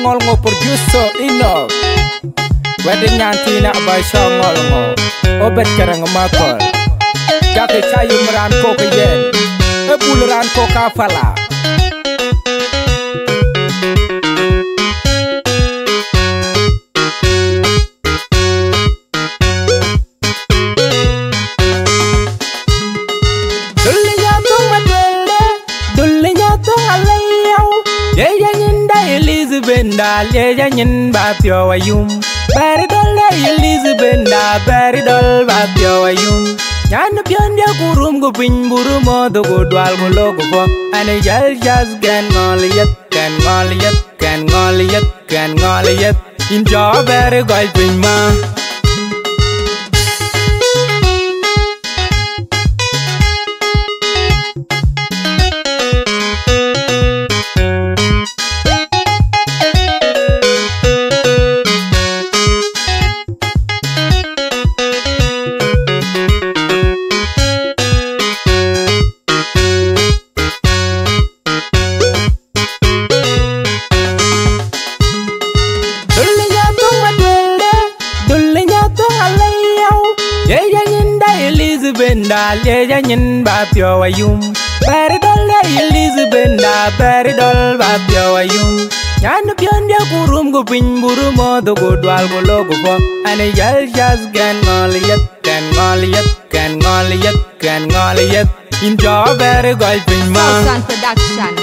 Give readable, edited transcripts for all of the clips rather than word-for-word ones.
ngol ngo producer ino wedding nyantina by shongol ngo obet karang makol jake chayu mran ko ke yen e bulran ko ka fala Benda leja nyin ba pyo ayum bari dol Elizabeth da bari dol ba pyo ayum nyan pion dia kurum go pin buru mo do go dwal go logo fo ane jal jas gan ngoliyat kan ngoliyat kan ngoliyat kan ngoliyat in jo bari gol pin ma Benda leja nyin ba pyo ayum bari dol Elizabeth da bari dol ba pyo ayum nyan pion dia kurum go pin buru mo do go dwal go logo fo ane jal jas gan ngoliyat kan ngoliyat kan ngoliyat kan ngoliyat in jo bari gol pin ma Sound Production.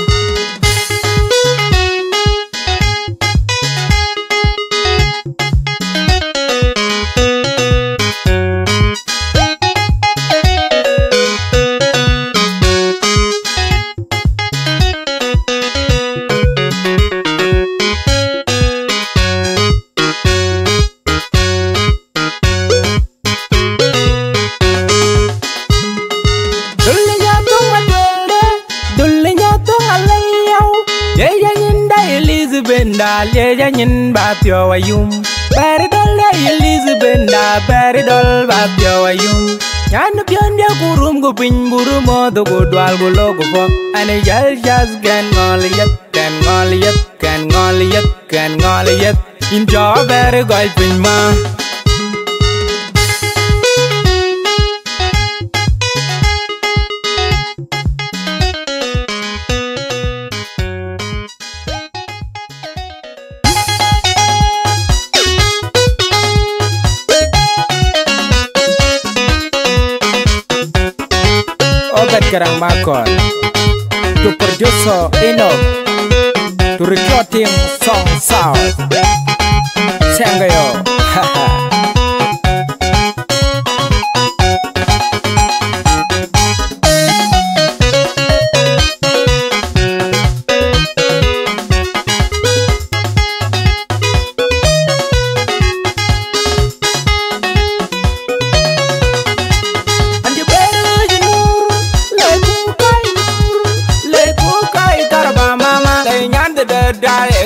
Benda leja nyin ba pyo ayum bari dol Elizabeth da bari dol ba pyo ayum nyan pion dia kurum go pin buru mo do go dwal go logo fo ane jal jas gan ngoliyat kan ngoliyat kan ngoliyat kan ngoliyat in jo bari gol pin ma Karang makon to producer ino to recording song sound sengayo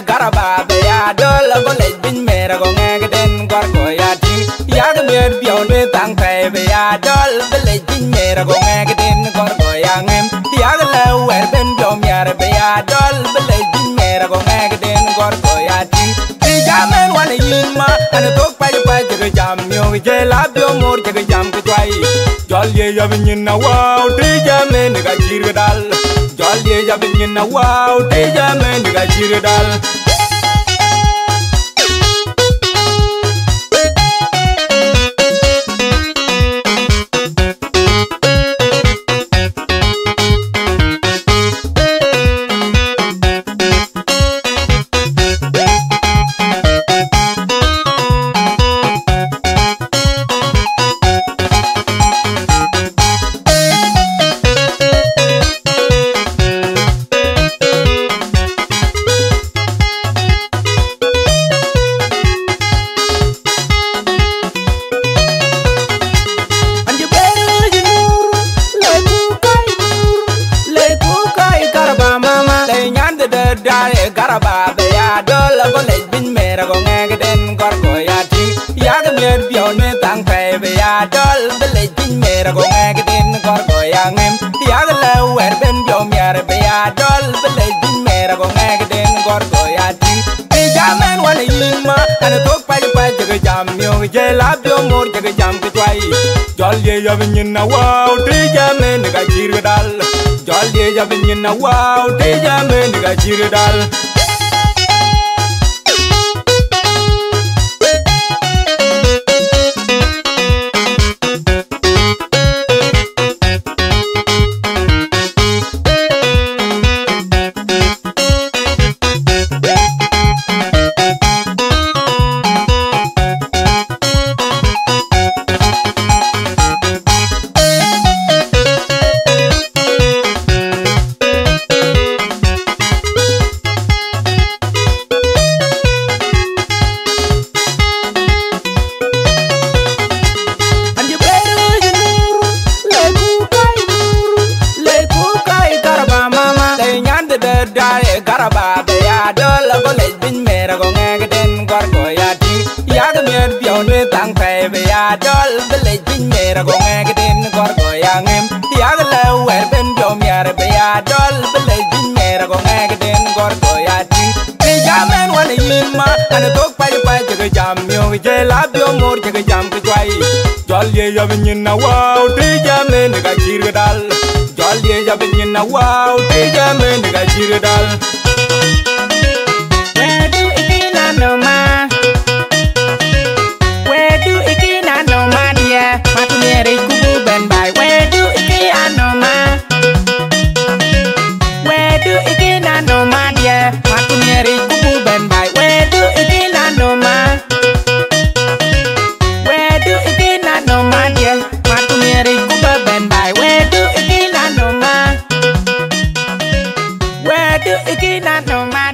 garaba be ya dol go le bin mera go ngeng den gor ko ya ti ya de mer bion be tang pe be ya dol be le bin mera go ngeng den gor ko ya ngem ya de le wer ben bion yar be ya dol be le bin mera go ngeng den gor ko ya ti ti jamen wan yin ma an tok pa pa je jam yo je la bio mor je jam ko twai jol ye ya bin na wow ti jamen ga jir dal jol ye ya bin na wow ti jamen ga jir dal garaba be ya dol go le bin mera go ngeng den gor ko ya ti ya ga mer bion me tang pe be ya dol be le bin mera go ngeng den gor ko ya ngem ya ga le wer ben bion mer be ya dol be le bin mera go ngeng den gor ko ya ti jam yo je la bio mor je jam ke twai jol ye ya bin na wow te jam ne ga jir dal jol ye ya bin na wow te jam ne ga jir dal Karaba be ya dol go le bin mera go ngeng den gor go ya ti ya ga mer pion ne tang tai be ya dol be le bin mera go ngeng den gor go ya ngem ya ga le wer ben pion mer be ya dol be le bin mera go ngeng den gor go ya ti ke ja men wan yin ma an tok pa pa je jam yo je la bio mor je jam ke twai jol ye ya bin na wow ti ja men ga jir dal jol ye ya bin na wow ti ja men ga jir dal no ma where do ikina no ma dia matunere kubu ben by where do ikina no ma where do ikina no ma dia matunere kubu ben by where do ikina no ma where do ikina no ma dia matunere kubu ben by where do ikina no ma where do ikina no ma